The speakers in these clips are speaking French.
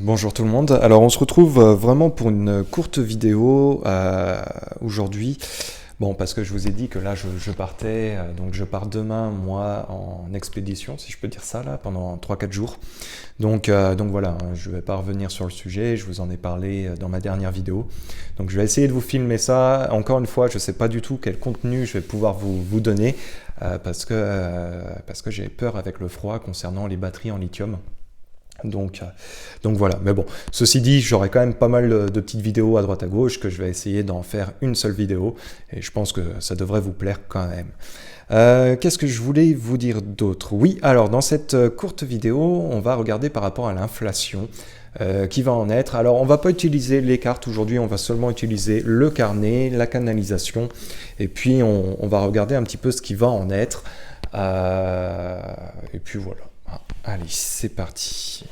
Bonjour tout le monde. Alors on se retrouve vraiment pour une courte vidéo aujourd'hui. Bon, parce que je vous ai dit que là je partais, donc je pars demain moi en expédition, si je peux dire ça là, pendant 3-4 jours. Donc voilà, hein, je vais pas revenir sur le sujet, je vous en ai parlé dans ma dernière vidéo. Donc je vais essayer de vous filmer ça. Encore une fois, je sais pas du tout quel contenu je vais pouvoir vous donner parce que j'ai peur avec le froid concernant les batteries en lithium. Donc, euh, donc voilà, mais bon, ceci dit, j'aurai quand même pas mal de petites vidéos à droite à gauche que je vais essayer d'en faire une seule vidéo et je pense que ça devrait vous plaire quand même. Qu'est-ce que je voulais vous dire d'autre? Oui, alors dans cette courte vidéo, on va regarder par rapport à l'inflation qui va en être. Alors on va pas utiliser les cartes aujourd'hui, on va seulement utiliser le carnet, la canalisation et puis on va regarder un petit peu ce qui va en être. Et puis voilà. Allez, c'est parti.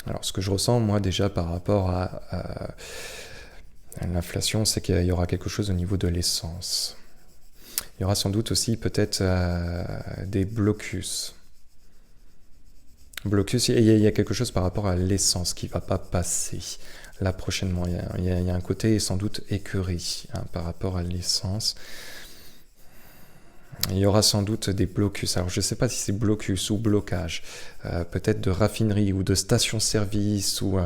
Alors, ce que je ressens, moi, déjà, par rapport à l'inflation, c'est qu'il y aura quelque chose au niveau de l'essence. Il y aura sans doute aussi peut-être des blocus. Blocus, il y a quelque chose par rapport à l'essence qui ne va pas passer là prochainement. Il y a un côté sans doute écurie par rapport à l'essence. Il y aura sans doute des blocus. Alors je ne sais pas si c'est blocus ou blocage, peut-être de raffinerie ou de station-service ou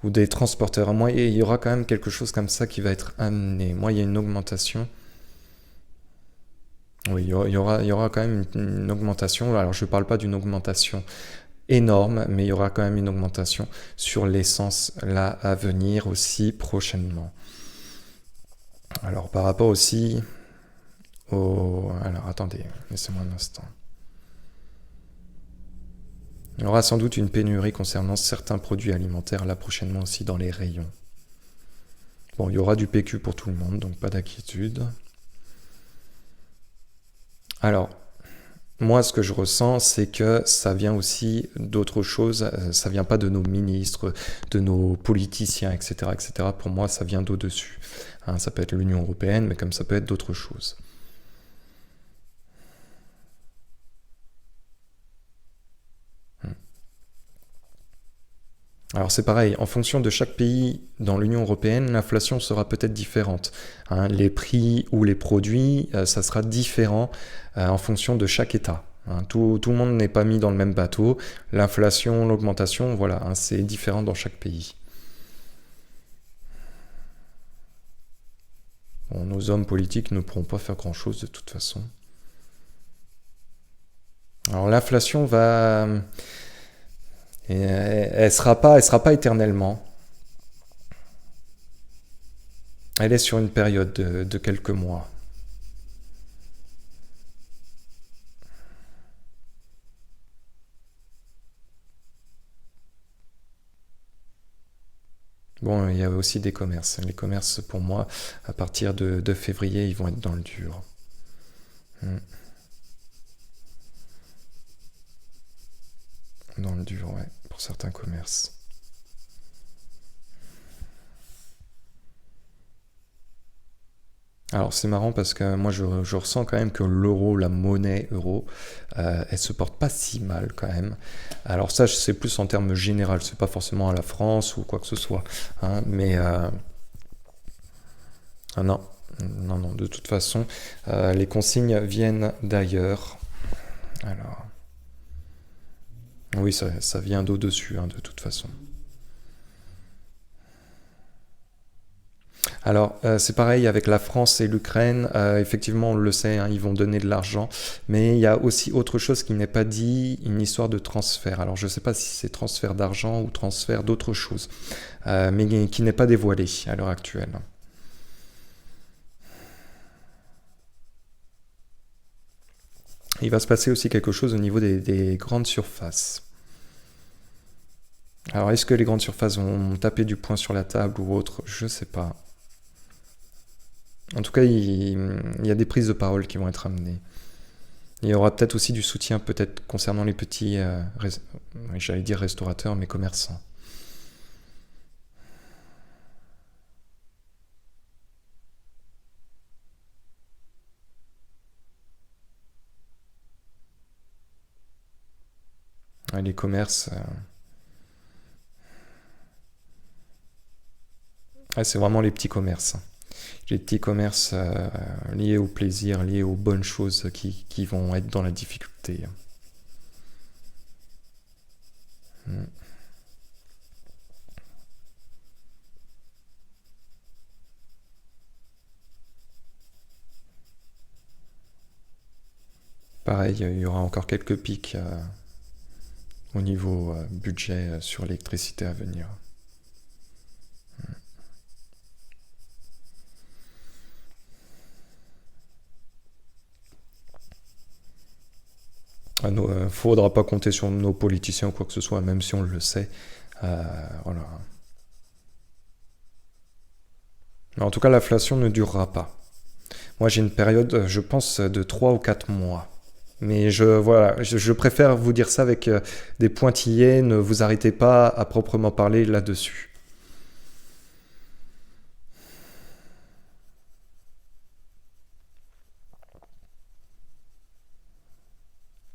des transporteurs. Moi, il y aura quand même quelque chose comme ça qui va être amené. Moi, il y a une augmentation. Oui, il y aura quand même une augmentation. Alors je ne parle pas d'une augmentation énorme, mais il y aura quand même une augmentation sur l'essence là à venir aussi prochainement. Alors par rapport aussi au... Alors attendez, laissez-moi un instant. Il y aura sans doute une pénurie concernant certains produits alimentaires là prochainement aussi dans les rayons. Bon, il y aura du PQ pour tout le monde, donc pas d'inquiétude. Alors, moi, ce que je ressens, c'est que ça vient aussi d'autres choses. Ça vient pas de nos ministres, de nos politiciens, etc., etc. Pour moi, ça vient d'au-dessus. Hein, ça peut être l'Union européenne, mais comme ça peut être d'autres choses. Alors c'est pareil, en fonction de chaque pays dans l'Union européenne, l'inflation sera peut-être différente. Hein, les prix ou les produits, ça sera différent en fonction de chaque État. Hein, tout le monde n'est pas mis dans le même bateau. L'inflation, l'augmentation, voilà, hein, c'est différent dans chaque pays. Bon, nos hommes politiques ne pourront pas faire grand-chose de toute façon. Alors l'inflation va... elle sera pas éternellement. Elle est sur une période de quelques mois. Bon, il y a aussi des commerces. Les commerces, pour moi, à partir de février, ils vont être dans le dur. Hmm. Dans le dur, ouais, pour certains commerces. Alors c'est marrant parce que moi je ressens quand même que l'euro, la monnaie euro, elle se porte pas si mal quand même. Alors ça c'est plus en termes général, c'est pas forcément à la France ou quoi que ce soit, hein, mais ah non, non, non, de toute façon, les consignes viennent d'ailleurs. Alors oui, ça vient d'au-dessus, hein, de toute façon. Alors, c'est pareil avec la France et l'Ukraine. Effectivement, on le sait, hein, ils vont donner de l'argent. Mais il y a aussi autre chose qui n'est pas dit, une histoire de transfert. Alors, je ne sais pas si c'est transfert d'argent ou transfert d'autre chose, mais qui n'est pas dévoilé à l'heure actuelle. Il va se passer aussi quelque chose au niveau des grandes surfaces. Alors, est-ce que les grandes surfaces vont taper du poing sur la table ou autre? Je ne sais pas. En tout cas, il y a des prises de parole qui vont être amenées. Il y aura peut-être aussi du soutien peut-être concernant les petits, j'allais dire restaurateurs, mais commerçants. Ouais, les commerces, ouais, c'est vraiment les petits commerces. Les petits commerces liés au plaisir, liés aux bonnes choses qui vont être dans la difficulté. Mm. Pareil, il y aura encore quelques pics au niveau budget sur l'électricité à venir. Il ne faudra pas compter sur nos politiciens ou quoi que ce soit, même si on le sait. Voilà. Mais en tout cas, l'inflation ne durera pas. Moi, j'ai une période, je pense, de 3 ou 4 mois. Mais voilà, je préfère vous dire ça avec des pointillés, ne vous arrêtez pas à proprement parler là-dessus.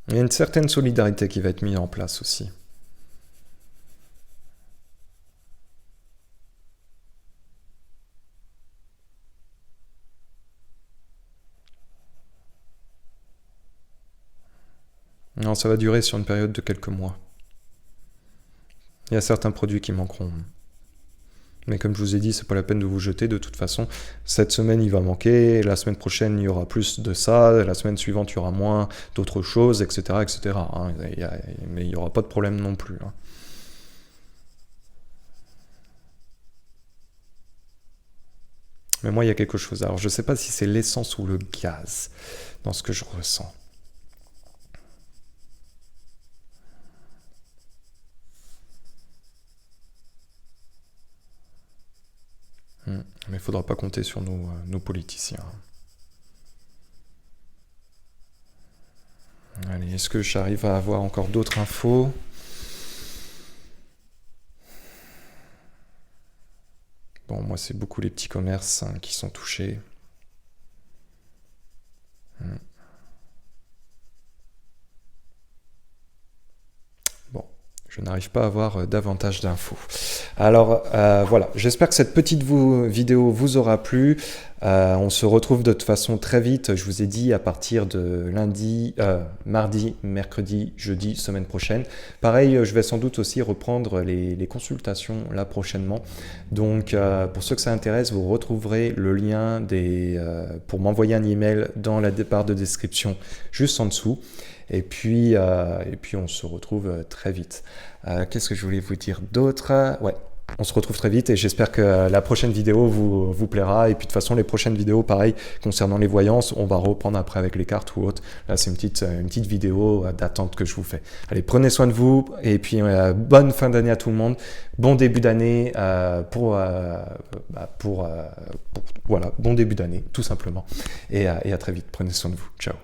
Il y a une certaine solidarité qui va être mise en place aussi. Non, ça va durer sur une période de quelques mois. Il y a certains produits qui manqueront. Mais comme je vous ai dit, c'est pas la peine de vous jeter de toute façon. Cette semaine, il va manquer, la semaine prochaine, il y aura plus de ça, la semaine suivante, il y aura moins d'autres choses, etc. etc. hein. Mais il n'y aura pas de problème non plus. Hein. Mais moi, il y a quelque chose. Alors, je sais pas si c'est l'essence ou le gaz dans ce que je ressens. Mais il faudra pas compter sur nos politiciens. Allez, est-ce que j'arrive à avoir encore d'autres infos? Bon, moi, c'est beaucoup les petits commerces qui sont touchés. Bon, je n'arrive pas à avoir davantage d'infos. Alors, voilà, j'espère que cette petite vidéo vous aura plu. On se retrouve de toute façon très vite, je vous ai dit, à partir de lundi, mardi, mercredi, jeudi, semaine prochaine. Pareil, je vais sans doute aussi reprendre les consultations là prochainement. Donc, pour ceux que ça intéresse, vous retrouverez le lien pour m'envoyer un email dans la barre de description juste en dessous. Et puis on se retrouve très vite. Qu'est-ce que je voulais vous dire d'autre? Ouais, on se retrouve très vite et j'espère que la prochaine vidéo vous plaira. Et puis de toute façon, les prochaines vidéos, pareil, concernant les voyances, on va reprendre après avec les cartes ou autres. Là, c'est une petite vidéo d'attente que je vous fais. Allez, prenez soin de vous et puis bonne fin d'année à tout le monde. Bon début d'année voilà, bon début d'année, tout simplement. Et à très vite. Prenez soin de vous. Ciao.